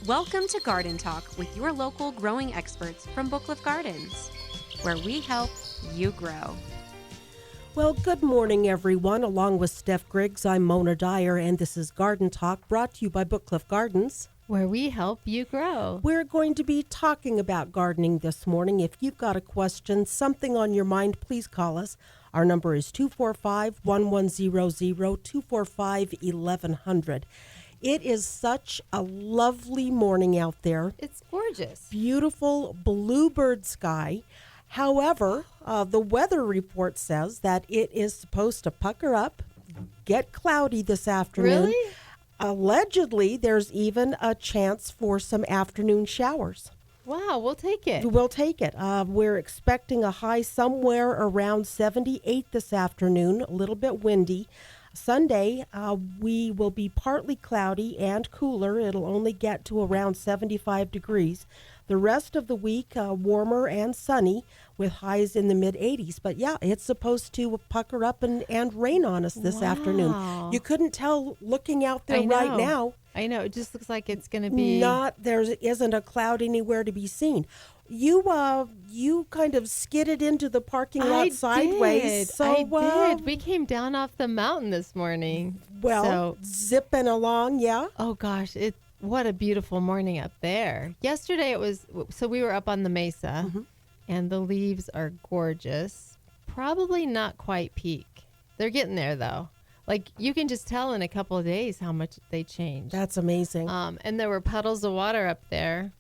Welcome to Garden Talk with your local growing experts from Booklift Gardens, where we help you grow. Well, good morning, everyone. Along with Steph Griggs, I'm Mona Dyer, and this is Garden Talk brought to you by Booklift Gardens, where we help you grow. We're going to be talking about gardening this morning. If you've got a question, something on your mind, please call us. Our number is 245-1100, 245-1100. It is such a lovely morning out there. It's gorgeous. Beautiful bluebird sky. However, the weather report says that it is supposed to pucker up, get cloudy this afternoon. Really? Allegedly, there's even a chance for some afternoon showers. Wow, we'll take it. We'll take it. We're expecting a high somewhere around 78 this afternoon, a little bit windy. Sunday, we will be partly cloudy and cooler. It'll only get to around 75 degrees. The rest of the week, warmer and sunny with highs in the mid-80s. But yeah, it's supposed to pucker up and rain on us this afternoon. You couldn't tell looking out there right now. I know. It just looks like it's going to be... There isn't a cloud anywhere to be seen. You kind of skidded into the parking lot sideways. I did. We came down off the mountain this morning. Well, zipping along, yeah. Oh, gosh. What a beautiful morning up there. Yesterday we were up on the mesa, and the leaves are gorgeous. Probably not quite peak. They're getting there, though. Like, you can just tell in a couple of days how much they changed. That's amazing. And there were puddles of water up there.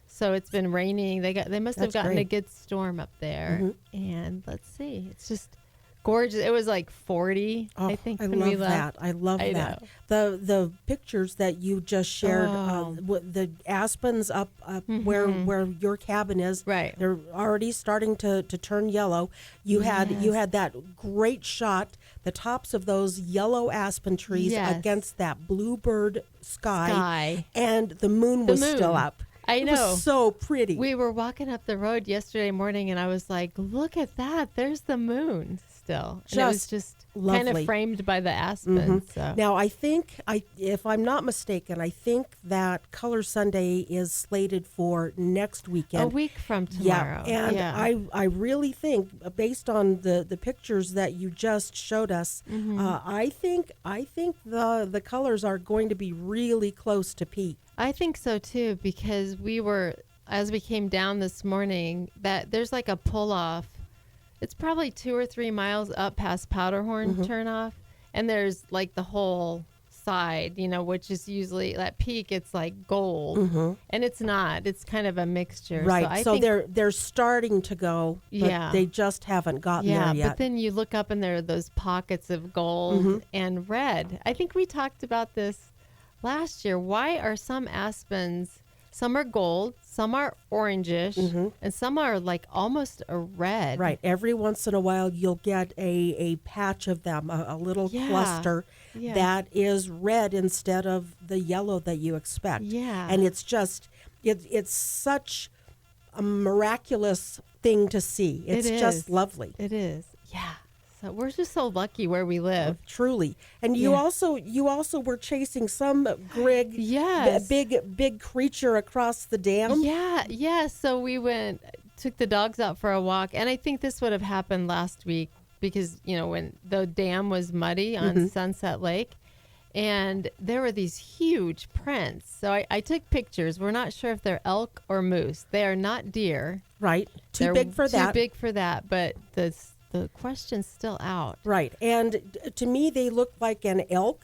So it's been raining. They must have gotten a good storm up there. And let's see. It's just gorgeous. It was like 40, I think. I love that. I love that. The pictures that you just shared, the aspens up where your cabin is, right? They're already starting to turn yellow. You had that great shot, the tops of those yellow aspen trees against that bluebird sky, and the moon was still up. I know. It was so pretty. We were walking up the road yesterday morning, and I was like, look at that. There's the moon still. And it was just lovely. Kind of framed by the aspen. So. Now, I think, if I'm not mistaken, I think that Color Sunday is slated for next weekend. A week from tomorrow. Yeah, and I really think, based on the pictures that you just showed us, I think the colors are going to be really close to peak. I think so too, because as we came down this morning, that there's like a pull off. It's probably 2 or 3 miles up past Powderhorn turnoff, and there's like the whole side, which is usually that peak. It's like gold, and it's not. It's kind of a mixture. Right. So they're starting to go, but they just haven't gotten there yet. But then you look up and there are those pockets of gold and red. I think we talked about this last year. Why are some aspens, some are gold, some are orangish, and some are like almost a red? Right. Every once in a while, you'll get a patch of them, a little cluster that is red instead of the yellow that you expect. Yeah. And it's just, it's such a miraculous thing to see. It's just lovely. It is. Yeah. So we're just so lucky where we live. Truly. And you also were chasing some big creature across the dam. Yeah. So we took the dogs out for a walk, and I think this would have happened last week because, when the dam was muddy on Sunset Lake, and there were these huge prints. So I took pictures. We're not sure if they're elk or moose. They are not deer. Right. Too big for that, but the question's still out. Right. And to me, they look like an elk.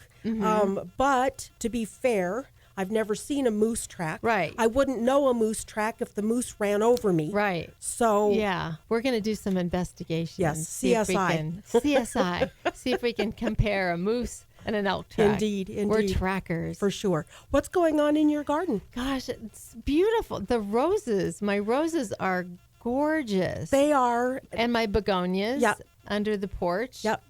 But to be fair, I've never seen a moose track. Right. I wouldn't know a moose track if the moose ran over me. Right. So. Yeah. We're going to do some investigation. Yes. CSI. See if we can compare a moose and an elk track. Indeed. We're trackers. For sure. What's going on in your garden? Gosh, it's beautiful. The roses. My roses are gorgeous. They are. And my begonias under the porch. Yep.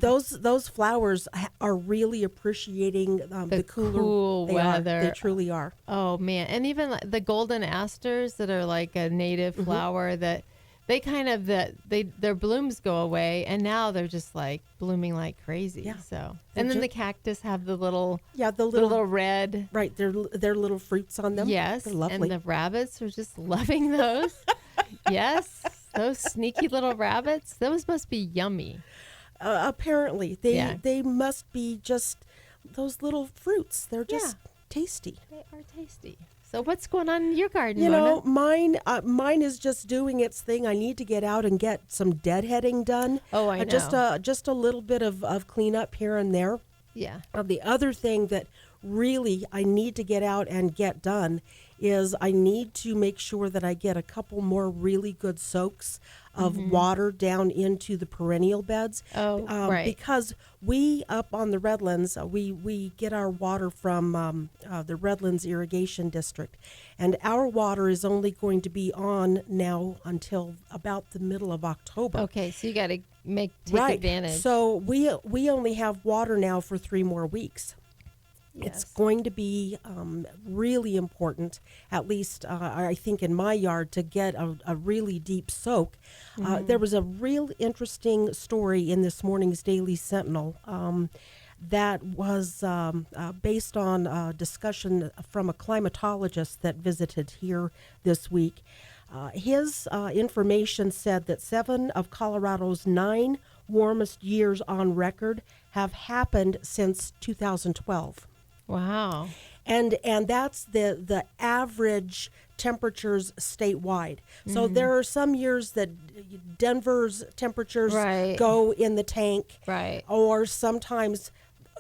Those flowers are really appreciating the cool weather. They truly are. Oh, man. And even the golden asters that are like a native flower that they kind of their blooms go away, and now they're just like blooming like crazy. Yeah. So, They're and then the cactus have the little the little red. right. They're little fruits on them. Yes, they're lovely. and the rabbits are just loving those. Yes, those sneaky little rabbits. Those must be yummy. Apparently, they must be just those little fruits. They're just tasty. They are tasty. So what's going on in your garden, You know, Mona? mine is just doing its thing. I need to get out and get some deadheading done. Oh, I know. Just a little bit of cleanup here and there. Yeah. The other thing that really I need to get out and get done is I need to make sure that I get a couple more really good soaks of water down into the perennial beds. Oh, right. Because we up on the Redlands, we get our water from the Redlands Irrigation District, and our water is only going to be on now until about the middle of October. Okay, so you got to take Right. advantage. So we only have water now for 3 more weeks. It's Yes. going to be really important, at least I think in my yard, to get a really deep soak. There was a real interesting story in this morning's Daily Sentinel that was based on a discussion from a climatologist that visited here this week. His information said that 7 of Colorado's 9 warmest years on record have happened since 2012. Wow. And that's the average temperatures statewide. So there are some years that Denver's temperatures Right. go in the tank. Right. Or sometimes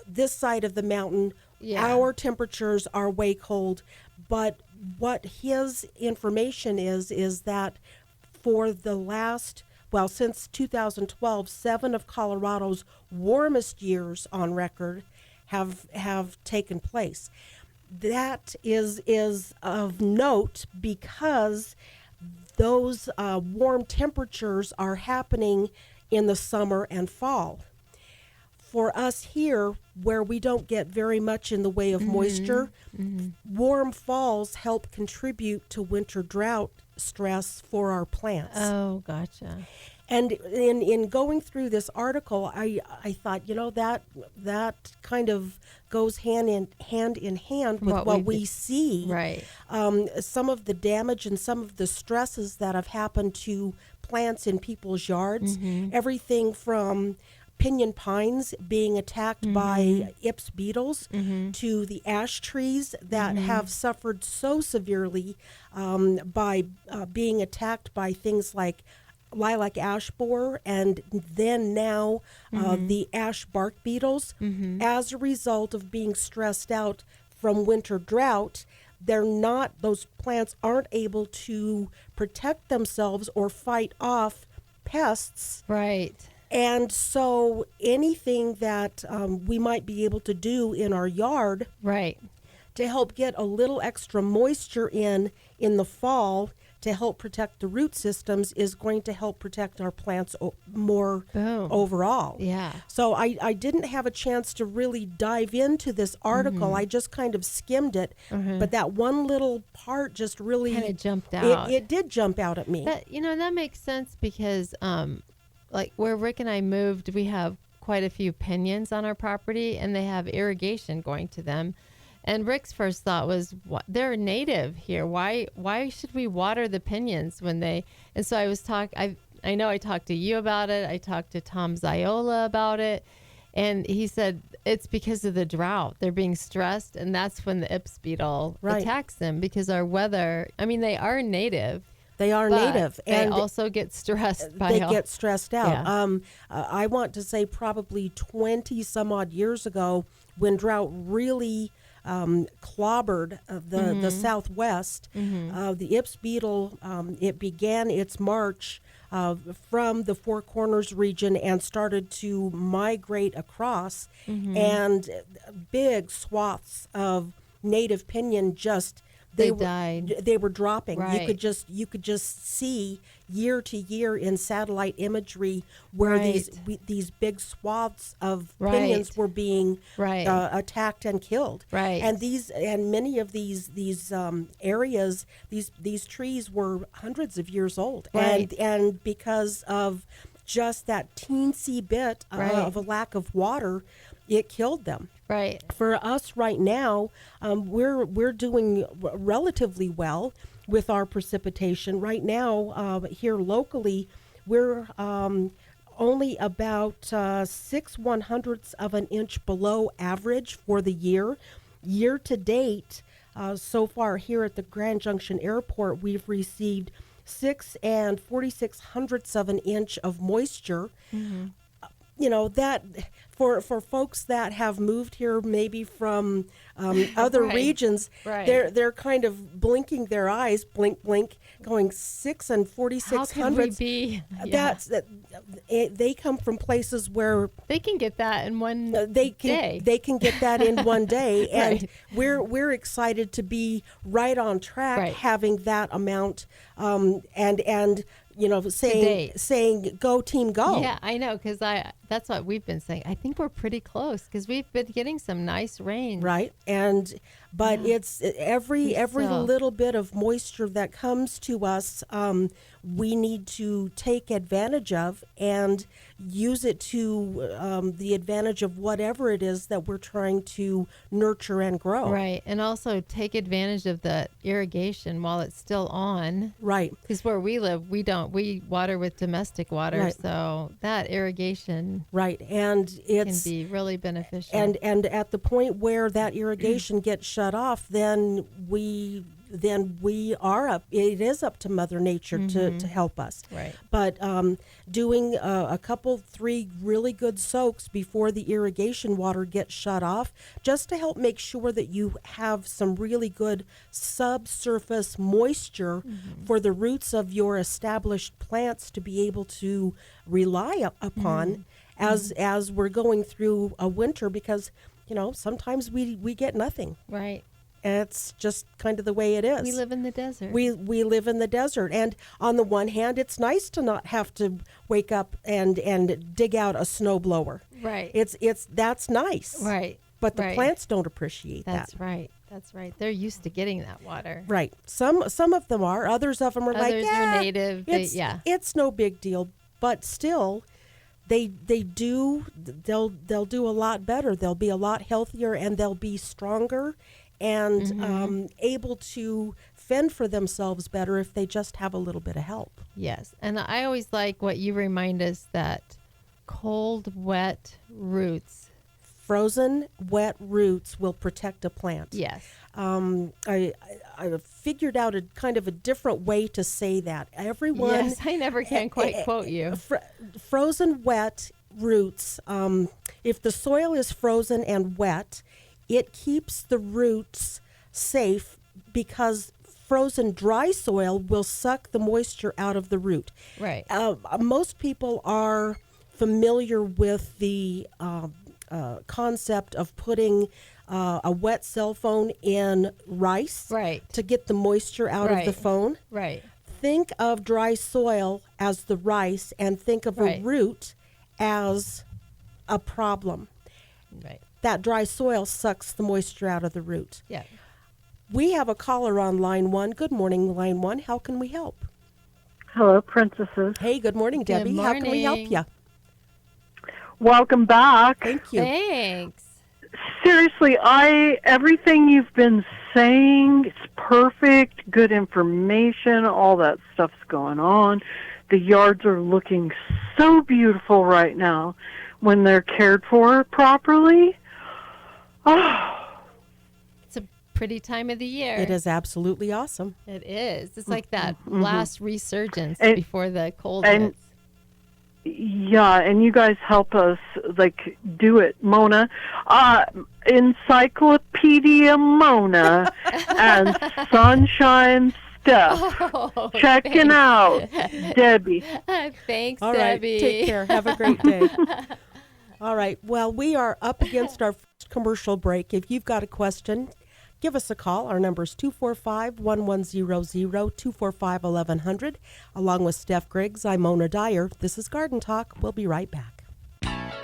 this side of the mountain, Yeah. our temperatures are way cold. But what his information is that for the last, well, since 2012, 7 of Colorado's warmest years on record have taken place. That is of note because those warm temperatures are happening in the summer and fall. For us here, where we don't get very much in the way of moisture, warm falls help contribute to winter drought stress for our plants. Oh, gotcha. And in going through this article, I thought, that kind of goes hand in hand with what we see. Right. Some of the damage and some of the stresses that have happened to plants in people's yards, everything from pinyon pines being attacked by Ips beetles to the ash trees that have suffered so severely by being attacked by things like lilac ash borer and then now the ash bark beetles. As a result of being stressed out from winter drought, those plants aren't able to protect themselves or fight off pests. Right. And so anything that we might be able to do in our yard Right. to help get a little extra moisture in the fall to help protect the root systems is going to help protect our plants more Boom. overall. Yeah. So I didn't have a chance to really dive into this article. I just kind of skimmed it. But that one little part just really Kind of jumped out. It did jump out at me. That makes sense because, like where Rick and I moved, we have quite a few pinyons on our property, and they have irrigation going to them. And Rick's first thought was, they're native here. Why should we water the pinyons when they? And so I was I know I talked to you about it. I talked to Tom Ziola about it, and he said it's because of the drought. They're being stressed, and that's when the Ips beetle attacks them because our weather. I mean, they are native. They are but native, they and also get stressed by they get stressed out. Yeah. I want to say probably 20 some odd years ago, when drought really clobbered the Southwest, the Ips beetle, it began its march from the Four Corners region and started to migrate across, and big swaths of native pinyon just They died. They were dropping. Right. You could just see year to year in satellite imagery where these big swaths of pinions were being attacked and killed. Right. And many of these areas, these trees were hundreds of years old. Right. And because of just that teensy bit of a lack of water, it killed them. Right. For us right now, we're doing relatively well with our precipitation. Right now, here locally, we're only about 6/100ths of an inch below average for the year. Year to date, so far here at the Grand Junction Airport, we've received 6 46/100ths of an inch of moisture. Mm-hmm. That for folks that have moved here maybe from other regions, they're kind of blinking their eyes, blink, blink, going 6 46/100ths. How can we be? They come from places where they can get that in one day. They can get that in one day, and we're excited to be right on track, having that amount, and saying go team go. Yeah, I know, because that's what we've been saying. I think we're pretty close because we've been getting some nice rain. Right, but it's every little bit of moisture that comes to us, we need to take advantage of and use it to the advantage of whatever it is that we're trying to nurture and grow. Right, and also take advantage of the irrigation while it's still on. Right. Because where we live, we water with domestic water, so that irrigation and it can be really beneficial. And at the point where that irrigation gets shut off, then we are up. It is up to Mother Nature to help us. Right. But doing a couple, 3 really good soaks before the irrigation water gets shut off, just to help make sure that you have some really good subsurface moisture for the roots of your established plants to be able to rely upon as we're going through a winter, because sometimes we get nothing. Right. It's just kind of the way it is. We live in the desert. We live in the desert, and on the one hand, it's nice to not have to wake up and dig out a snowblower. Right. That's nice. Right. But the plants don't appreciate that. That's right. That's right. They're used to getting that water. Right. Some of them are. Others of them are others are native. It's no big deal. But still, they'll do a lot better. They'll be a lot healthier, and they'll be stronger and able to fend for themselves better if they just have a little bit of help. Yes. And I always like what you remind us, that cold, wet roots. Frozen, wet roots will protect a plant. Yes. I figured out a kind of a different way to say that. Everyone. Yes, I never can quite quote you. Frozen, wet roots. If the soil is frozen and wet, it keeps the roots safe, because frozen dry soil will suck the moisture out of the root. Right. Most people are familiar with the concept of putting a wet cell phone in rice to get the moisture out of the phone. Right. Think of dry soil as the rice, and think of a root as a problem. Right. That dry soil sucks the moisture out of the root. Yeah. We have a caller on line 1. Good morning, line 1. How can we help? Hello, princesses. Hey, good morning, Debbie. Good How can we help morning. you? Welcome back. Thank you. Thanks. Seriously, everything you've been saying, it's perfect, good information, all that stuff's going on. The yards are looking so beautiful right now when they're cared for properly. Oh. It's a pretty time of the year. It is absolutely awesome. It is. It's like that last resurgence And- before the cold and- hits. Yeah, and you guys help us, do it, Mona. Encyclopedia Mona and Sunshine Steph. Oh, Checking out, Debbie. Thanks, All right, Debbie. take care. Have a great day. All right, well, we are up against our first commercial break. If you've got a question, Give us a call. Our number is 245-1100, 245-1100. Along with Steph Griggs, I'm Mona Dyer. This is Garden Talk. We'll be right back.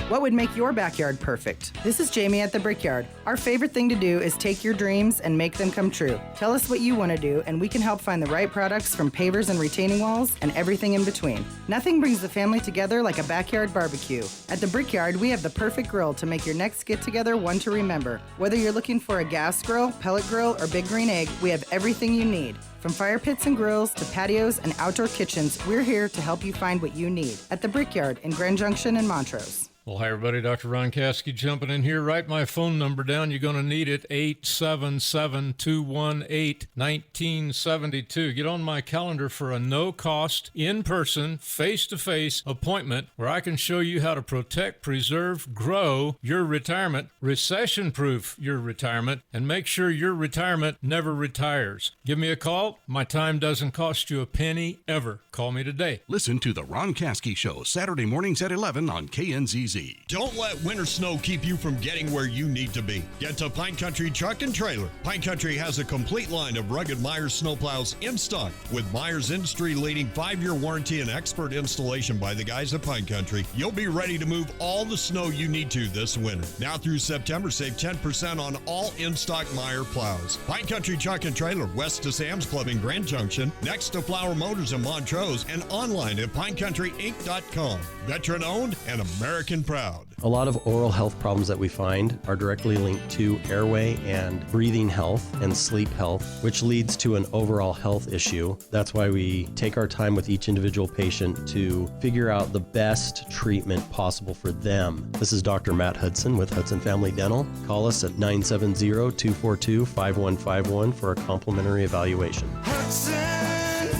What would make your backyard perfect? This is Jamie at the Brickyard. Our favorite thing to do is take your dreams and make them come true. Tell us what you want to do, and we can help find the right products from pavers and retaining walls and everything in between. Nothing brings the family together like a backyard barbecue. At the Brickyard, we have the perfect grill to make your next get-together one to remember. Whether you're looking for a gas grill, pellet grill, or big green egg, we have everything you need. From fire pits and grills to patios and outdoor kitchens, we're here to help you find what you need at the Brickyard in Grand Junction and Montrose. Well, hi, everybody. Dr. Ron Caskey jumping in here. Write my phone number down. You're going to need it, 877-218-1972. Get on my calendar for a no-cost, in-person, face-to-face appointment where I can show you how to protect, preserve, grow your retirement, recession-proof your retirement, and make sure your retirement never retires. Give me a call. My time doesn't cost you a penny ever. Call me today. Listen to The Ron Caskey Show, Saturday mornings at 11 on KNZZ. Don't let winter snow keep you from getting where you need to be. Get to Pine Country Truck and Trailer. Pine Country has a complete line of rugged Myers snowplows in stock. With Myers' industry-leading 5-year warranty and expert installation by the guys at Pine Country, you'll be ready to move all the snow you need to this winter. Now through September, save 10% on all in-stock Meyer plows. Pine Country Truck and Trailer, west to Sam's Club in Grand Junction, next to Flower Motors in Montrose, and online at pinecountryinc.com. Veteran-owned and American proud. A lot of oral health problems that we find are directly linked to airway and breathing health and sleep health, which leads to an overall health issue. That's why we take our time with each individual patient to figure out the best treatment possible for them. This is Dr. Matt Hudson with Hudson Family Dental. Call us at 970-242-5151 for a complimentary evaluation. Hudson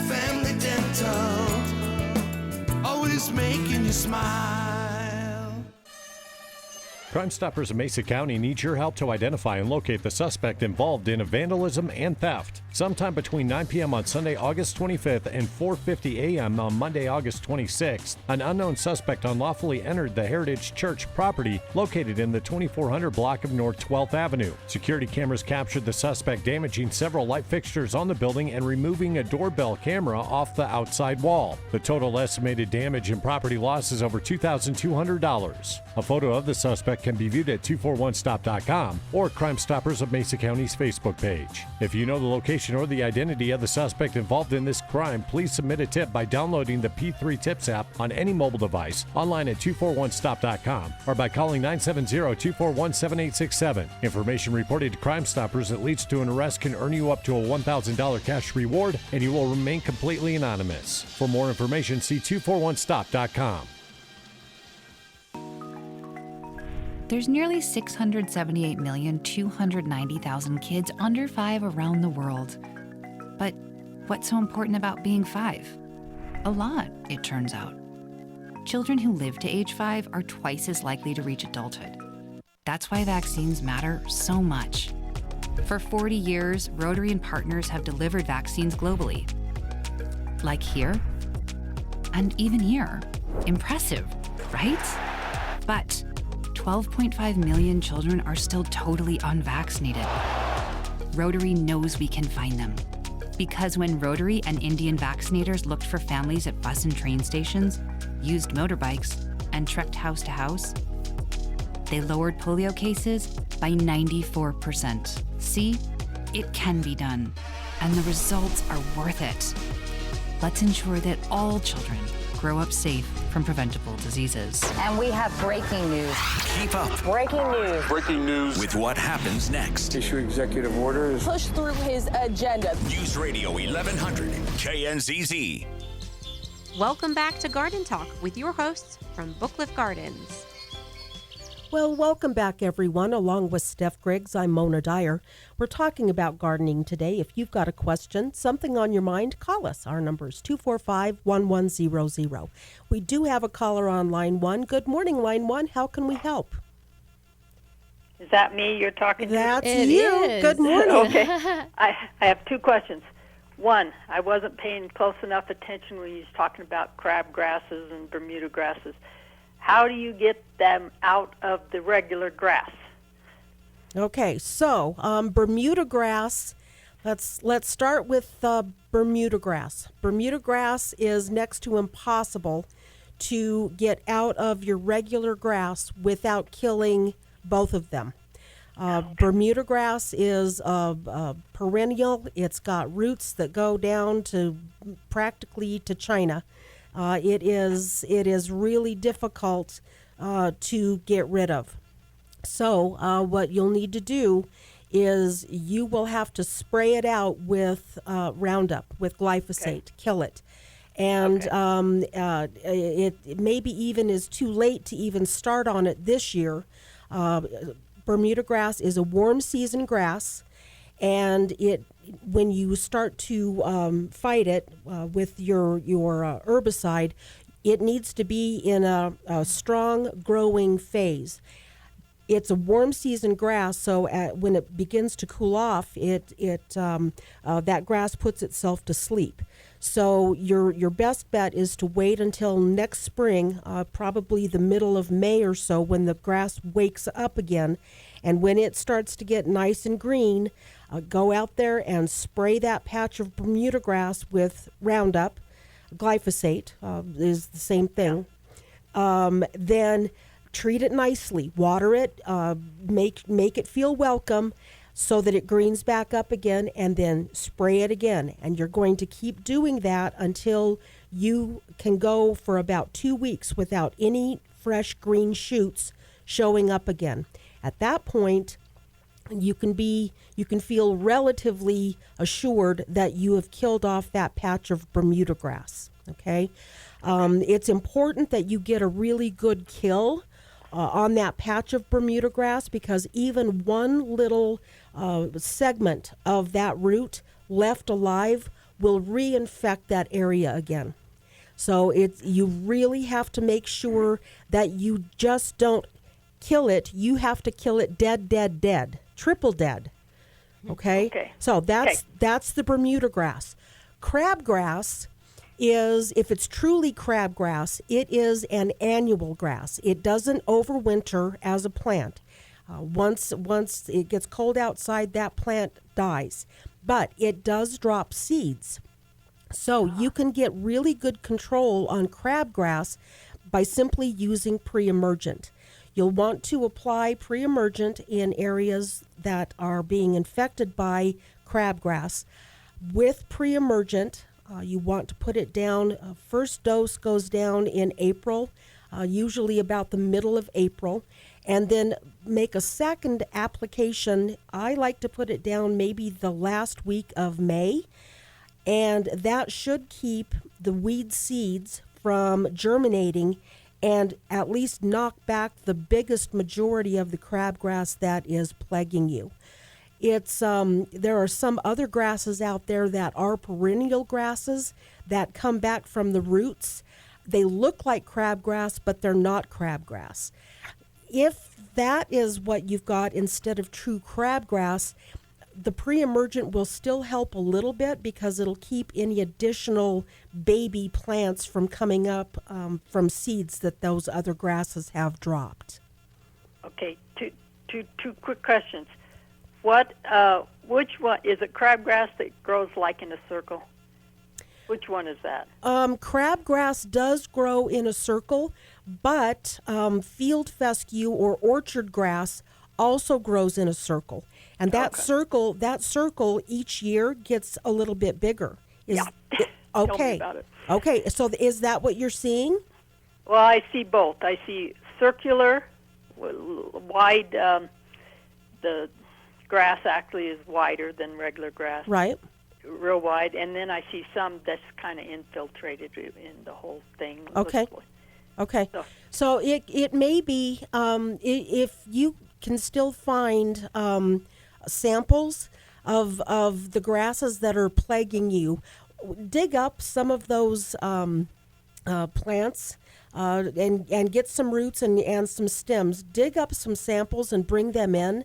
Family Dental, always making you smile. Crime Stoppers of Mesa County needs your help to identify and locate the suspect involved in a vandalism and theft. Sometime between 9 p.m. on Sunday, August 25th and 4:50 a.m. on Monday, August 26th, an unknown suspect unlawfully entered the Heritage Church property located in the 2400 block of North 12th Avenue. Security cameras captured the suspect damaging several light fixtures on the building and removing a doorbell camera off the outside wall. The total estimated damage and property loss is over $2,200. A photo of the suspect can be viewed at 241stop.com or Crime Stoppers of Mesa County's Facebook page. If you know the location or the identity of the suspect involved in this crime, please submit a tip by downloading the P3 Tips app on any mobile device, online at 241stop.com, or by calling 970-241-7867. Information reported to Crime Stoppers that leads to an arrest can earn you up to a $1,000 cash reward, and you will remain completely anonymous. For more information, see 241stop.com. There's nearly 678,290,000 kids under 5 around the world. But what's so important about being 5? A lot, it turns out. Children who live to age 5 are twice as likely to reach adulthood. That's why vaccines matter so much. For 40 years, Rotary and partners have delivered vaccines globally. Like here, and even here. Impressive, right? But 12.5 million children are still totally unvaccinated. Rotary knows we can find them. Because when Rotary and Indian vaccinators looked for families at bus and train stations, used motorbikes, and trekked house to house, they lowered polio cases by 94%. See, it can be done, and the results are worth it. Let's ensure that all children grow up safe from preventable diseases. And we have breaking news. Keep up. Breaking news. Breaking news. With what happens next. Issue executive orders. Push through his agenda. News Radio 1100, KNZZ. Welcome back to Garden Talk with your hosts from Booklift Gardens. Well, welcome back, everyone. Along with Steph Griggs, I'm Mona Dyer. We're talking about gardening today. If you've got a question, something on your mind, call us. Our number is 245-1100. We do have a caller on line 1. Good morning, line 1. How can we help? Is that me you're talking to? That's you. Is. Good morning. Okay. I have 2 questions. One, I wasn't paying close enough attention when you was talking about crab grasses and Bermuda grasses. How do you get them out of the regular grass? Okay, so Bermuda grass. Let's start with Bermuda grass. Bermuda grass is next to impossible to get out of your regular grass without killing both of them. Bermuda grass is perennial. It's got roots that go down to practically to China. It is really difficult to get rid of. So what you'll need to do is you will have to spray it out with Roundup, with glyphosate, kill it. And it maybe even is too late to even start on it this year. Bermuda grass is a warm season grass, and when you start to fight it with your herbicide, it needs to be in a strong growing phase. It's a warm season grass, so when it begins to cool off, that grass puts itself to sleep. So your best bet is to wait until next spring, probably the middle of May or so, when the grass wakes up again. And when it starts to get nice and green, go out there and spray that patch of Bermuda grass with Roundup. Glyphosate is the same thing. Then treat it nicely, water it, make it feel welcome, so that it greens back up again, and then spray it again. And you're going to keep doing that until you can go for about 2 weeks without any fresh green shoots showing up again. At that point, you can feel relatively assured that you have killed off that patch of Bermuda grass. Okay, it's important that you get a really good kill on that patch of Bermuda grass, because even one little segment of that root left alive will reinfect that area again. So you really have to make sure that you just don't kill it. You have to kill it dead, triple dead. Okay? So that's the Bermuda grass. Crabgrass is, if it's truly crabgrass, it is an annual grass. It doesn't overwinter as a plant. Once it gets cold outside, that plant dies. But it does drop seeds. So you can get really good control on crabgrass by simply using pre-emergent. You'll want to apply pre-emergent in areas that are being infected by crabgrass. With pre-emergent, you want to put it down. First dose goes down in April, usually about the middle of April, and then make a second application. I like to put it down maybe the last week of May, and that should keep the weed seeds from germinating and at least knock back the biggest majority of the crabgrass that is plaguing you. There are some other grasses out there that are perennial grasses that come back from the roots. They look like crabgrass, but they're not crabgrass. If that is what you've got instead of true crabgrass, the pre-emergent will still help a little bit, because it'll keep any additional baby plants from coming up from seeds that those other grasses have dropped. Okay, two quick questions. Which one is it? Crabgrass that grows like in a circle? Which one is that? Crabgrass does grow in a circle, but field fescue or orchard grass also grows in a circle. And that circle each year gets a little bit bigger. Okay. Tell me about it. Okay, so is that what you're seeing? Well, I see both. I see circular, wide. The grass actually is wider than regular grass. Right. Real wide. And then I see some that's kind of infiltrated in the whole thing. Okay. So it may be, if you can still find samples of the grasses that are plaguing you, dig up some of those plants and get some roots and some stems. Dig up some samples and bring them in,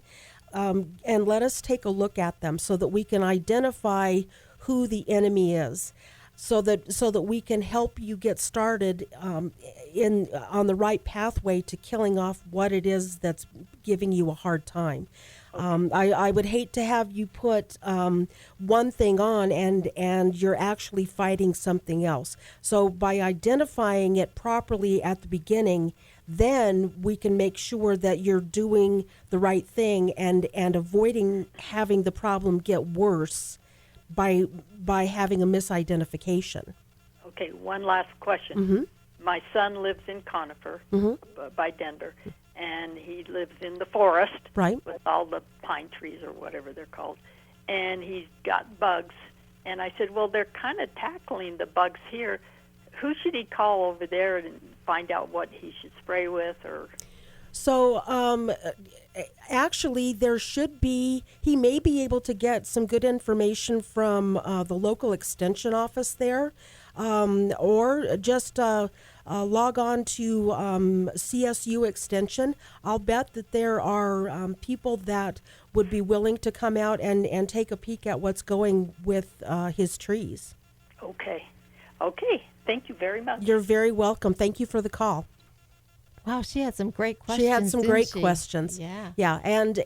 and let us take a look at them so that we can identify who the enemy is, so that we can help you get started on the right pathway to killing off what it is that's giving you a hard time. I would hate to have you put one thing on and you're actually fighting something else. So by identifying it properly at the beginning, then we can make sure that you're doing the right thing and avoiding having the problem get worse by having a misidentification. Okay, one last question. Mm-hmm. My son lives in Conifer by Denver, and he lives in the forest right. with all the pine trees or whatever they're called, and he's got bugs. And I said, well, they're kind of tackling the bugs here. Who should he call over there and find out what he should spray with? Or So actually, he may be able to get some good information from the local extension office there, or just log on to CSU Extension. I'll bet that there are people that would be willing to come out and take a peek at what's going with his trees. Okay. Thank you very much. You're very welcome. Thank you for the call. Wow, she had some great questions. She had some didn't great she? questions. Yeah. Yeah, and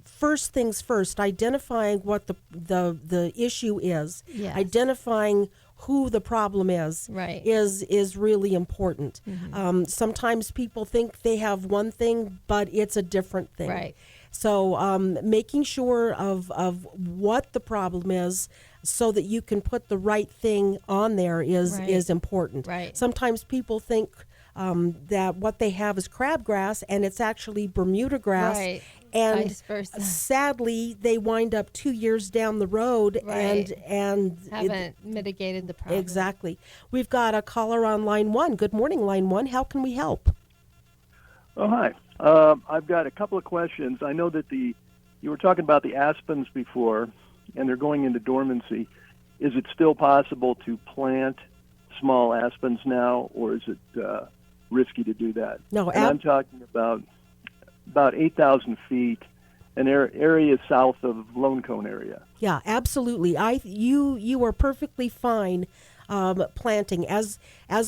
first things first, identifying what the issue is, Yes. identifying who the problem is, Right. is really important. Mm-hmm. Sometimes people think they have one thing, but it's a different thing. Right. So making sure of what the problem is, so that you can put the right thing on there is important. Right. Sometimes people think that what they have is crabgrass, and it's actually Bermuda grass. Right. And Vice versa. sadly, they wind up 2 years down the road Right. and Haven't mitigated the problem. exactly. We've got a caller on line 1. Good morning, line 1. How can we help? Oh, hi. I've got a couple of questions. I know that you were talking about the aspens before, and they're going into dormancy. Is it still possible to plant small aspens now, or is it risky to do that? No, and I'm talking about 8,000 feet, an area south of Lone Cone area. Yeah, absolutely. You are perfectly fine planting as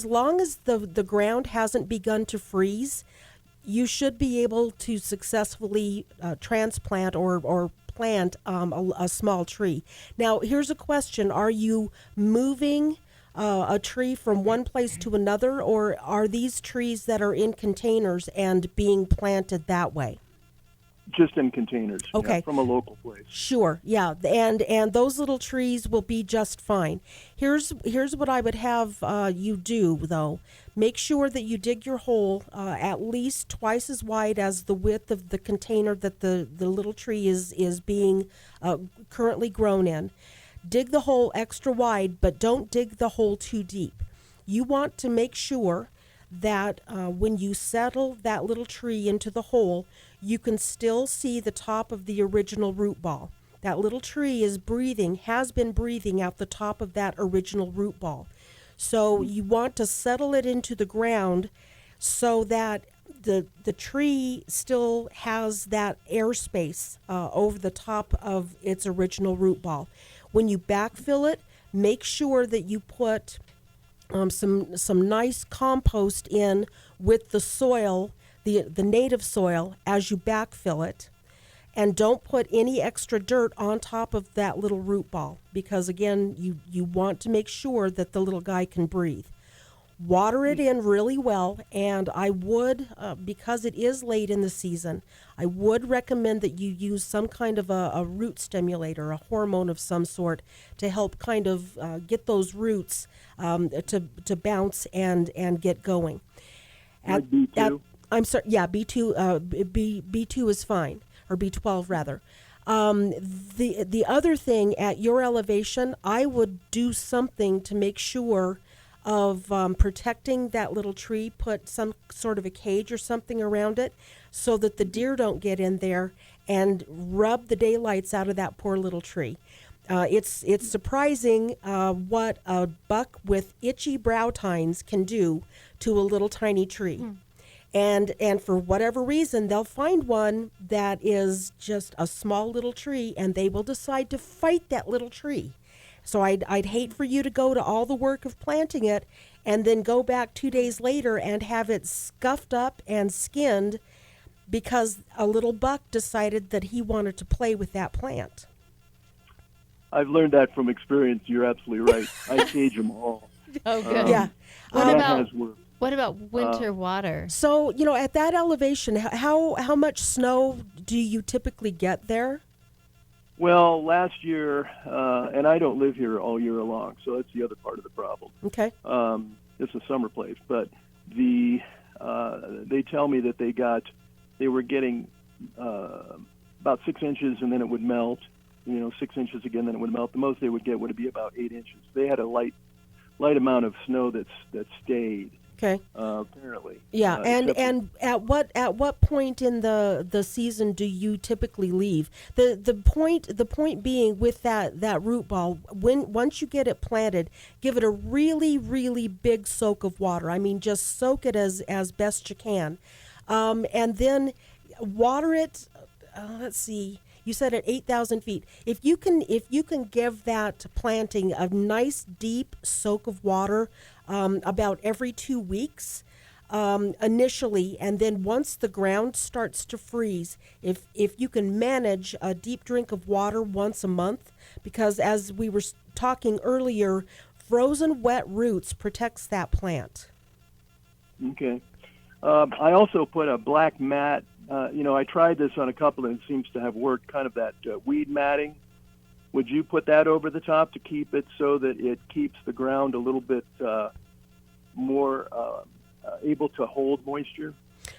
long as the ground hasn't begun to freeze. You should be able to successfully transplant or plant a small tree. Now, here's a question: are you moving a tree from one place to another, or are these trees that are in containers and being planted that way? Just in containers. Okay. Yeah, from a local place. Sure, yeah, and those little trees will be just fine. Here's what I would have you do, though. Make sure that you dig your hole at least twice as wide as the width of the container that the little tree is being currently grown in. Dig the hole extra wide, but don't dig the hole too deep. You want to make sure that when you settle that little tree into the hole, you can still see the top of the original root ball. That little tree has been breathing out the top of that original root ball. So you want to settle it into the ground so that the tree still has that airspace over the top of its original root ball. When you backfill it, make sure that you put some nice compost in with the soil, the native soil, as you backfill it. And don't put any extra dirt on top of that little root ball, because again, you want to make sure that the little guy can breathe. Water it in really well, and I would, because it is late in the season, I would recommend that you use some kind of a root stimulator, a hormone of some sort, to help kind of get those roots to bounce and get going. Like B2? I'm sorry, yeah, B2, B2 is fine, or B12 rather. The other thing, at your elevation, I would do something to make sure of protecting that little tree. Put some sort of a cage or something around it so that the deer don't get in there and rub the daylights out of that poor little tree. It's surprising what a buck with itchy brow tines can do to a little tiny tree. And for whatever reason, they'll find one that is just a small little tree, and they will decide to fight that little tree. So I'd hate for you to go to all the work of planting it and then go back 2 days later and have it scuffed up and skinned because a little buck decided that he wanted to play with that plant. I've learned that from experience. You're absolutely right. I cage them all. Oh, good. Yeah. That has worked. What about winter water? So, at that elevation, how much snow do you typically get there? Well, last year, and I don't live here all year long, so that's the other part of the problem. Okay. It's a summer place, but they tell me that they were getting about 6 inches, and then it would melt. 6 inches again, then it would melt. The most they would get would be about 8 inches. They had a light amount of snow that stayed. Okay. Apparently. Yeah, and at what point in the season do you typically leave? The point being with that root ball, once you get it planted, give it a really, really big soak of water. I mean, just soak it as best you can, and then water it. Let's see. You said at 8,000 feet. If you can give that planting a nice deep soak of water about every 2 weeks initially, and then once the ground starts to freeze, if you can manage a deep drink of water once a month, because as we were talking earlier, frozen wet roots protects that plant. Okay. I also put a black mat. I tried this on a couple and it seems to have worked, kind of that weed matting. Would you put that over the top to keep it so that it keeps the ground a little bit more able to hold moisture?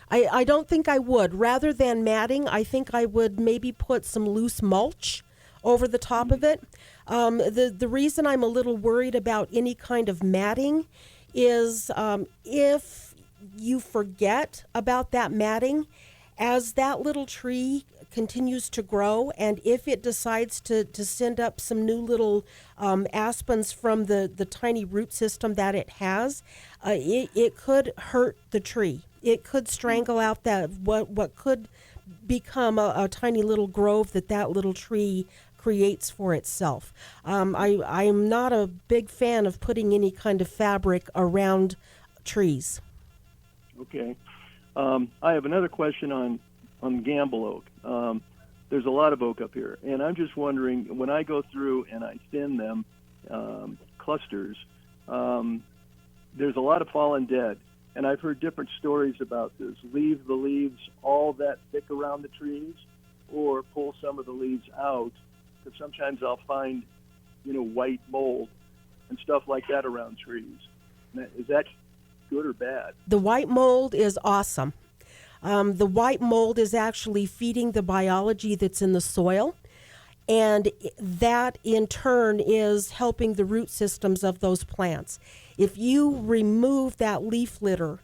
I don't think I would. Rather than matting, I think I would maybe put some loose mulch over the top of it. The reason I'm a little worried about any kind of matting is if you forget about that matting, as that little tree continues to grow, and if it decides to send up some new little aspens from the tiny root system that it has, it could hurt the tree. It could strangle out that what could become a tiny little grove that little tree creates for itself. I'm not a big fan of putting any kind of fabric around trees. Okay. I have another question on Gamble oak. There's a lot of oak up here, and I'm just wondering, when I go through and I thin them, clusters, there's a lot of fallen dead, and I've heard different stories about this. Leave the leaves all that thick around the trees, or pull some of the leaves out, because sometimes I'll find, white mold and stuff like that around trees. Is that good or bad? The white mold is awesome. The white mold is actually feeding the biology that's in the soil, and that in turn is helping the root systems of those plants. If you remove that leaf litter,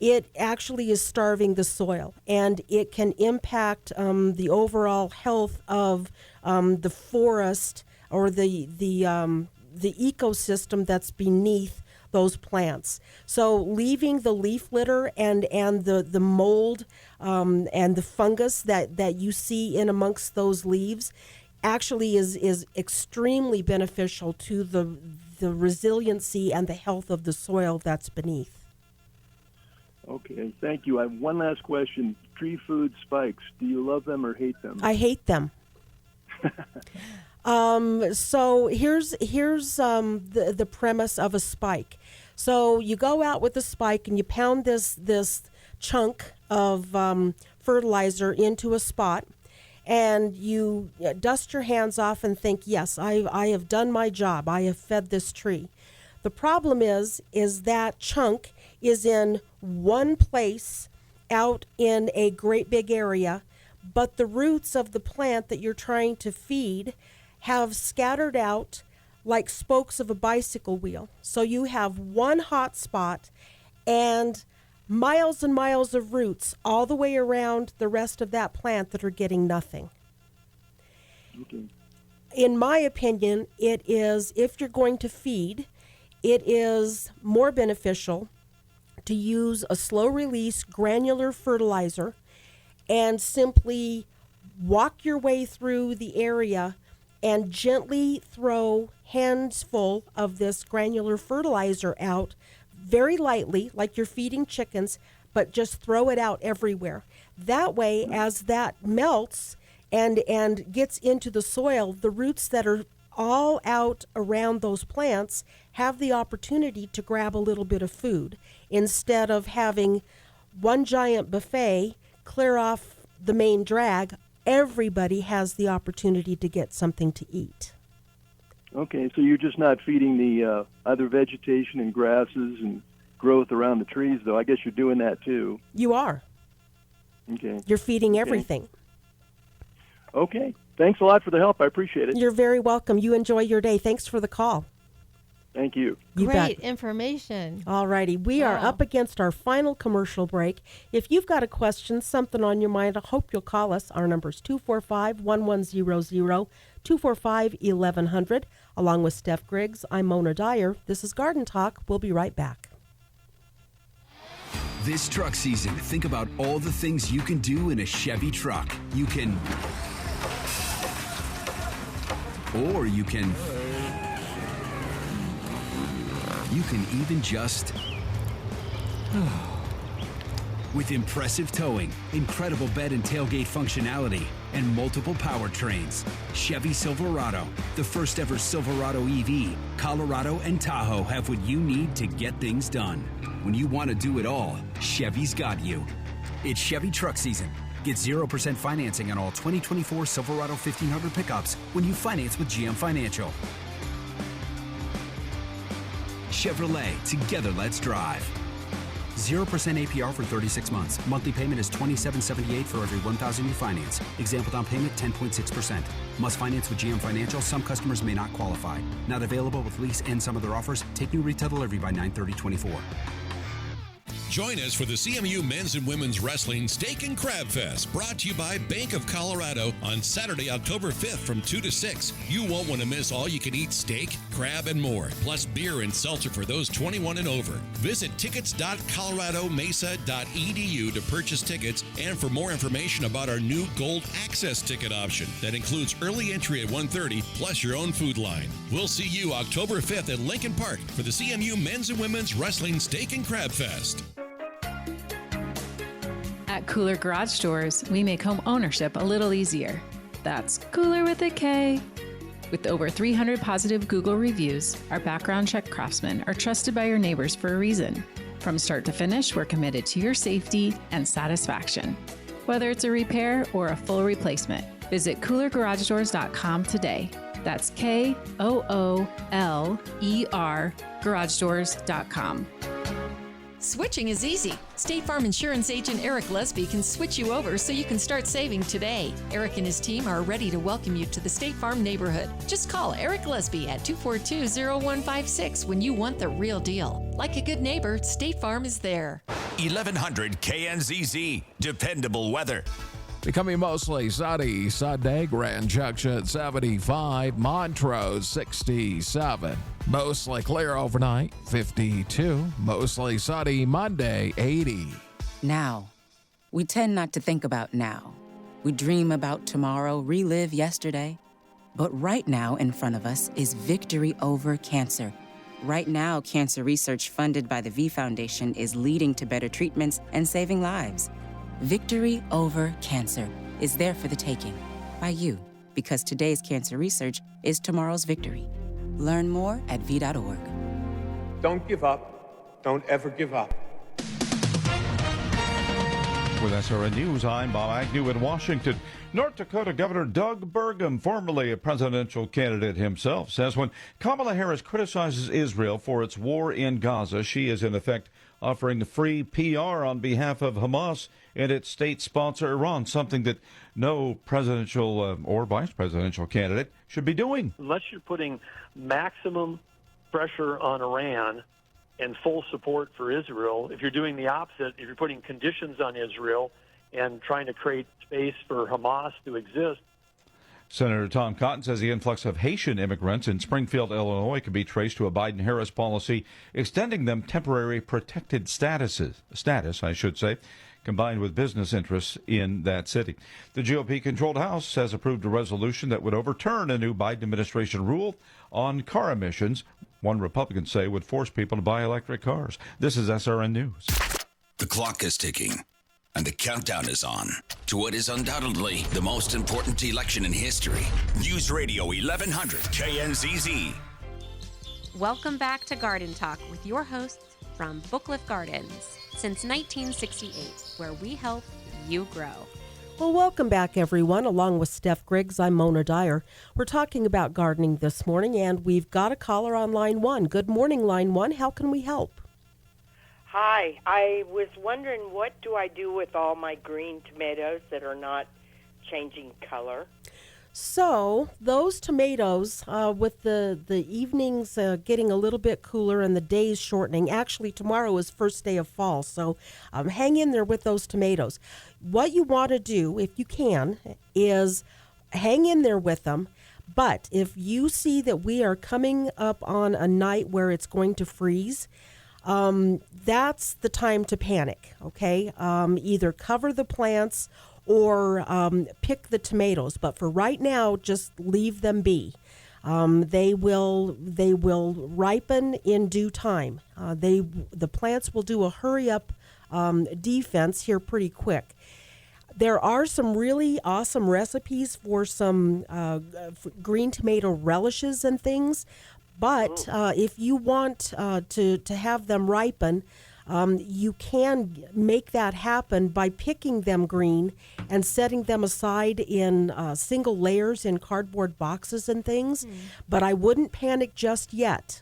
it actually is starving the soil, and it can impact the overall health of the forest or the ecosystem that's beneath those plants. So leaving the leaf litter and the mold and the fungus that you see in amongst those leaves actually is extremely beneficial to the resiliency and the health of the soil that's beneath. Okay, thank you. I have one last question. Tree food spikes, do you love them or hate them? I hate them. So here's the premise of a spike. So you go out with a spike and you pound this chunk of fertilizer into a spot, and you dust your hands off and think, yes, I have done my job. I have fed this tree. The problem is that chunk is in one place out in a great big area, but the roots of the plant that you're trying to feed have scattered out like spokes of a bicycle wheel. So you have one hot spot and miles of roots all the way around the rest of that plant that are getting nothing. Okay. In my opinion, it is, if you're going to feed, it is more beneficial to use a slow release granular fertilizer and simply walk your way through the area and gently throw handsful of this granular fertilizer out very lightly, like you're feeding chickens, but just throw it out everywhere. That way, as that melts and gets into the soil, the roots that are all out around those plants have the opportunity to grab a little bit of food instead of having one giant buffet clear off the main drag. Everybody has the opportunity to get something to eat. Okay, so you're just not feeding the other vegetation and grasses and growth around the trees, though. I guess you're doing that too. You are. Okay. You're feeding everything. Okay. Thanks a lot for the help. I appreciate it. You're very welcome. You enjoy your day. Thanks for the call. Thank you. Great information. All righty. We are up against our final commercial break. If you've got a question, something on your mind, I hope you'll call us. Our number is 245-1100, 245-1100. Along with Steph Griggs, I'm Mona Dyer. This is Garden Talk. We'll be right back. This truck season, think about all the things you can do in a Chevy truck. You can even just with impressive towing, incredible bed and tailgate functionality, and multiple powertrains. Chevy Silverado, the first ever Silverado EV, Colorado and Tahoe have what you need to get things done. When you want to do it all, Chevy's got you. It's Chevy truck season. Get 0% financing on all 2024 Silverado 1500 pickups when you finance with GM Financial. Chevrolet, together let's drive. 0% APR for 36 months. Monthly payment is $27.78 for every $1,000 you finance. Example down payment 10.6%. Must finance with GM Financial. Some customers may not qualify. Not available with lease and some other offers. Take new retail delivery by 9/30/24. Join us for the CMU Men's and Women's Wrestling Steak and Crab Fest, brought to you by Bank of Colorado on Saturday, October 5th from 2 to 6. You won't want to miss all-you-can-eat steak, crab, and more, plus beer and seltzer for those 21 and over. Visit tickets.coloradomesa.edu to purchase tickets and for more information about our new Gold Access ticket option that includes early entry at 1:30 plus your own food line. We'll see you October 5th at Lincoln Park for the CMU Men's and Women's Wrestling Steak and Crab Fest. At Cooler Garage Doors, we make home ownership a little easier. That's Cooler with a K. With over 300 positive Google reviews, our background check craftsmen are trusted by your neighbors for a reason. From start to finish, we're committed to your safety and satisfaction. Whether it's a repair or a full replacement, visit coolergaragedoors.com today. That's KOOLER garagedoors.com. Switching is easy. State Farm Insurance Agent Eric Lesby can switch you over so you can start saving today. Eric and his team are ready to welcome you to the State Farm neighborhood. Just call Eric Lesby at 242-0156 when you want the real deal. Like a good neighbor, State Farm is there. 1100 KNZZ. Dependable weather. Becoming mostly sunny Sunday, Grand Junction 75, Montrose 67. Mostly clear overnight, 52. Mostly sunny Monday, 80. Now. We tend not to think about now. We dream about tomorrow, relive yesterday. But right now in front of us is victory over cancer. Right now, cancer research funded by the V Foundation is leading to better treatments and saving lives. Victory over cancer is there for the taking by you, because today's cancer research is tomorrow's victory. Learn more at v.org. Don't give up. Don't ever give up. With SRN News, I'm Bob Agnew in Washington. North Dakota Governor Doug Burgum, formerly a presidential candidate himself, says when Kamala Harris criticizes Israel for its war in Gaza, she is in effect offering free PR on behalf of Hamas and its state sponsor Iran, something that no presidential or vice presidential candidate should be doing. Unless you're putting maximum pressure on Iran and full support for Israel, if you're doing the opposite, if you're putting conditions on Israel and trying to create space for Hamas to exist. Senator Tom Cotton says the influx of Haitian immigrants in Springfield, Illinois, could be traced to a Biden-Harris policy extending them temporary protected status, combined with business interests in that city. The GOP-controlled House has approved a resolution that would overturn a new Biden administration rule on car emissions. One Republicans say would force people to buy electric cars. This is SRN News. The clock is ticking, and the countdown is on to what is undoubtedly the most important election in history. News Radio 1100 KNZZ. Welcome back to Garden Talk with your hosts from Booklift Gardens since 1968, where we help you grow. Well, welcome back, everyone. Along with Steph Griggs, I'm Mona Dyer. We're talking about gardening this morning, and we've got a caller on line 1. Good morning, line 1. How can we help? Hi. I was wondering, what do I do with all my green tomatoes that are not changing color? So those tomatoes, with the evenings getting a little bit cooler and the days shortening, actually tomorrow is first day of fall, so hang in there with those tomatoes. What you want to do, if you can, is hang in there with them. But if you see that we are coming up on a night where it's going to freeze, that's the time to panic, okay? Either cover the plants or pick the tomatoes. But for right now, just leave them be. They will ripen in due time. The plants will do a hurry-up defense here pretty quick. There are some really awesome recipes for some green tomato relishes and things, but if you want to have them ripen, you can make that happen by picking them green and setting them aside in single layers in cardboard boxes and things. But I wouldn't panic just yet.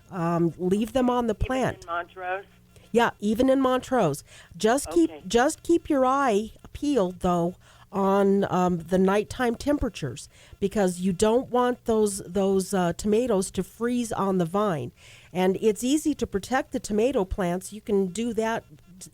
Leave them on the plant. Even in Montrose? Yeah, even in Montrose. Just keep your eye peeled, though, on the nighttime temperatures, because you don't want those tomatoes to freeze on the vine. And it's easy to protect the tomato plants. You can do that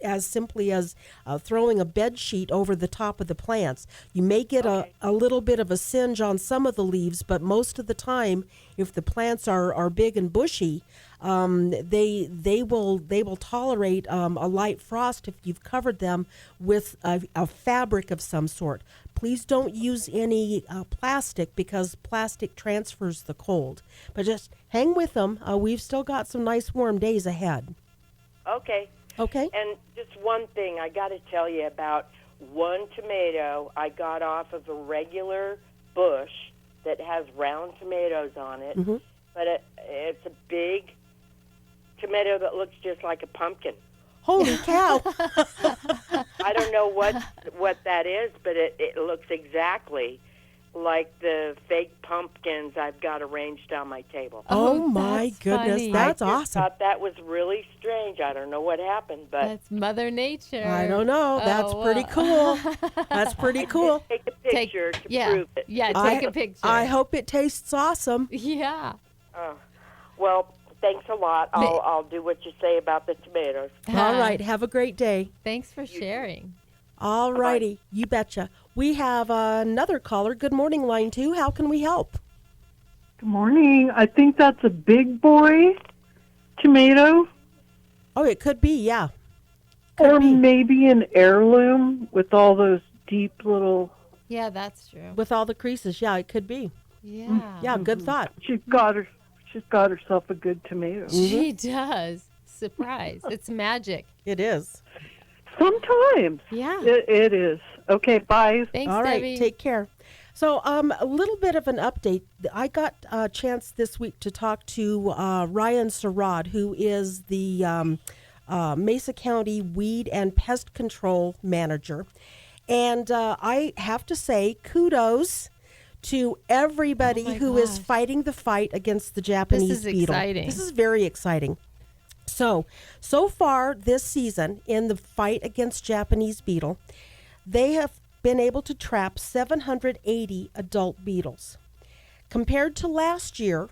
as simply as throwing a bed sheet over the top of the plants. You may get a little bit of a singe on some of the leaves, but most of the time, if the plants are big and bushy, they will tolerate a light frost if you've covered them with a fabric of some sort. Please don't use any plastic, because plastic transfers the cold. But just hang with them. We've still got some nice warm days ahead. Okay. Okay. And just one thing I got to tell you about one tomato I got off of a regular bush that has round tomatoes on it, but it's a big tomato that looks just like a pumpkin. Holy cow! I don't know what that is, but it looks exactly like the fake pumpkins I've got arranged on my table. Oh my goodness, funny. that's I just awesome. thought that was really strange. I don't know what happened, but That's Mother Nature. I don't know. That's Oh, pretty cool. That's pretty cool. take a picture to prove it. Yeah, take a picture. I hope it tastes awesome. Yeah. Well, thanks a lot. I'll do what you say about the tomatoes. All right. Have a great day. Thanks for sharing. All righty. You betcha. We have another caller. Good morning, line 2. How can we help? Good morning. I think that's a big boy tomato. Oh, it could be, yeah. Or maybe an heirloom with all those deep little... Yeah, that's true. With all the creases, yeah, it could be. Yeah. Yeah, good thought. She's got herself a good tomato. She does. Surprise. It's magic. It is. Sometimes. Yeah. It is. Okay, bye. Thanks, All right, Debbie. take care. So a little bit of an update. I got a chance this week to talk to Ryan Sarad, who is the Mesa County Weed and Pest Control Manager. And I have to say kudos to everybody who is fighting the fight against the Japanese beetle. Exciting. This is very exciting. So far this season, in the fight against Japanese beetle, they have been able to trap 780 adult beetles. Compared to last year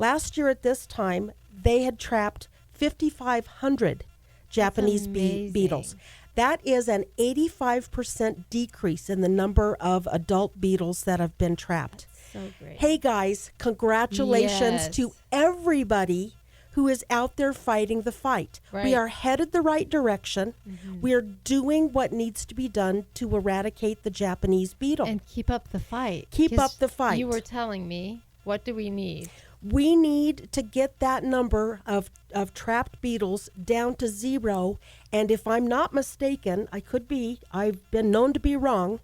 at this time, they had trapped 5,500 Japanese beetles. That is an 85% decrease in the number of adult beetles that have been trapped. So great. Hey guys, congratulations to everybody who is out there fighting the fight. Right. We are headed the right direction. We are doing what needs to be done to eradicate the Japanese beetle. And keep up the fight. Keep up the fight. You were telling me, what do we need? We need to get that number of trapped beetles down to 0. And if I'm not mistaken, I could be, I've been known to be wrong,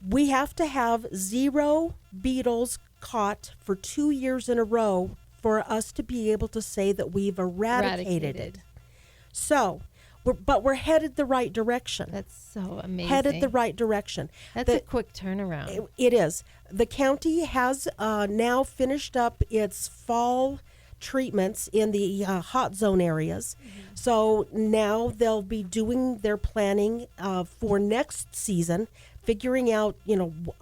we have to have 0 beetles caught for 2 years in a row for us to be able to say that we've eradicated it. So, we're headed the right direction. That's so amazing. Headed the right direction. That's a quick turnaround. It is. The county has now finished up its fall treatments in the hot zone areas. So now they'll be doing their planning for next season, figuring out,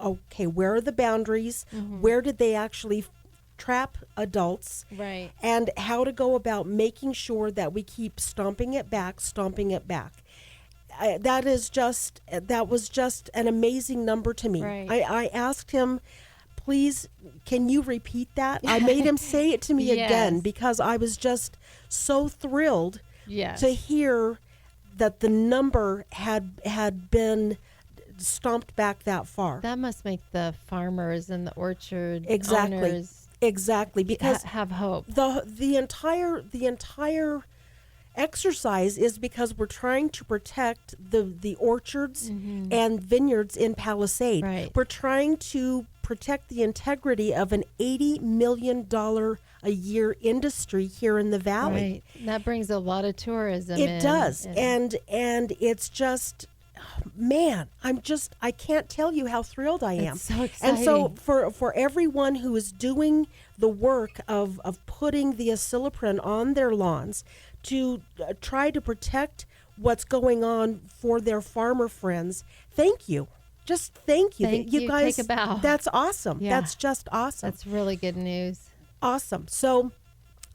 okay, where are the boundaries? Where did they actually trap adults, right? And how to go about making sure that we keep stomping it back. That was just an amazing number to me. Right. I asked him, please, can you repeat that? I made him say it to me again because I was just so thrilled to hear that the number had been stomped back that far. That must make the farmers and the orchard Exactly. owners Exactly, because have hope. The entire exercise is because we're trying to protect the orchards and vineyards in Palisade. Right. We're trying to protect the integrity of an $80 million a year industry here in the valley. Right. That brings a lot of tourism. It does, and it's just. Man, I can't tell you how thrilled I am. It's so exciting. And so for everyone who is doing the work of putting the Acyloprin on their lawns to try to protect what's going on for their farmer friends, thank you. Just thank you. Thank you guys. Take a bow. That's awesome. Yeah. That's just awesome. That's really good news. Awesome. So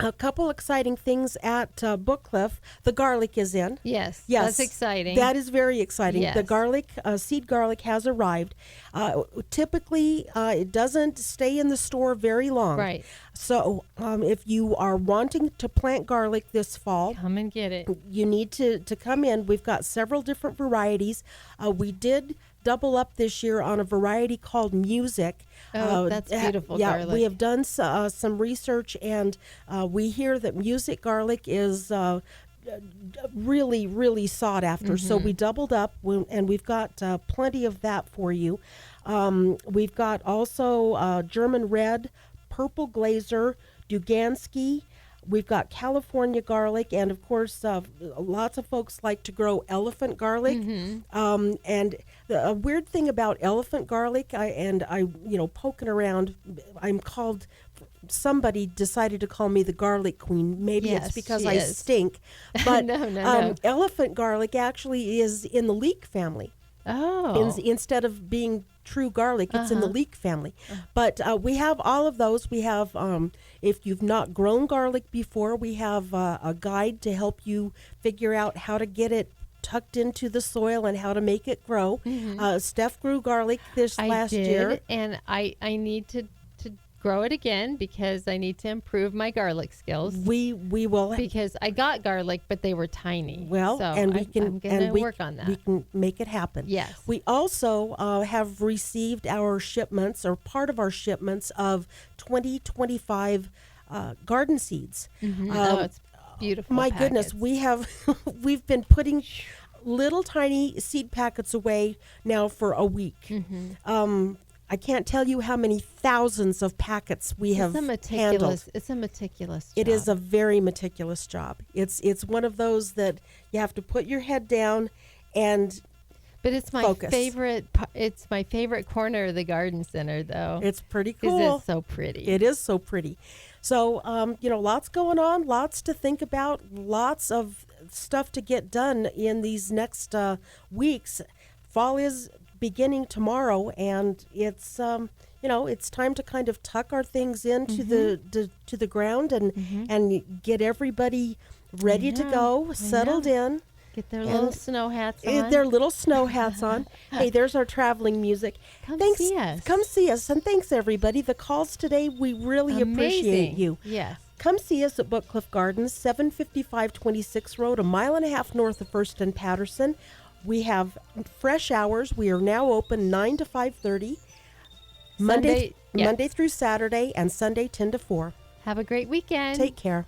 a couple exciting things at Book Cliff. The garlic is in. Yes, that's exciting. That is very exciting. Yes. The garlic, seed garlic has arrived. Typically, it doesn't stay in the store very long. Right. So if you are wanting to plant garlic this fall, come and get it. You need to come in. We've got several different varieties. We did double up this year on a variety called Music. Oh, that's beautiful garlic. We have done some research, and we hear that Music garlic is really, really sought after. So we doubled up, and we've got plenty of that for you. We've got also German Red, Purple Glazer, Dugansky. We've got California garlic, and of course, lots of folks like to grow elephant garlic. And a weird thing about elephant garlic, I poking around, somebody decided to call me the garlic queen. Maybe Yes, it's because she I is. stink. But No. elephant garlic actually is in the leek family. Oh. Instead of being true garlic, it's in the leek family. But we have all of those. We have, if you've not grown garlic before, we have a guide to help you figure out how to get it tucked into the soil and how to make it grow. Steph grew garlic last year. And I need to grow it again because I need to improve my garlic skills. We will, because I got garlic, but they were tiny. Well, so and we can I'm gonna work on that. We can make it happen. Yes. We also have received our shipments, or part of our shipments, of 2025 garden seeds. Oh, it's beautiful. My goodness, we've been putting little tiny seed packets away now for a week. I can't tell you how many thousands of packets we have handled. It's a meticulous job. It is a very meticulous job. It's one of those that you have to put your head down and But it's my focus. favorite. It's my favorite corner of the garden center, though. It's pretty cool. Because it's so pretty. It is so pretty. So, lots going on, lots to think about, lots of stuff to get done in these next weeks. Fall is beginning tomorrow, and it's it's time to kind of tuck our things into to the ground and get everybody ready to go, settled in. Get their little snow hats on. Their little snow hats on. Hey, there's our traveling music. Come thanks, see us. Come see us, and thanks everybody. The calls today, we really appreciate you. Yes. Come see us at Book Cliff Gardens, 755 26th Road, a mile and a half north of First and Patterson. We have fresh hours. We are now open 9 to 5:30. Monday through Saturday, and Sunday 10 to 4. Have a great weekend. Take care.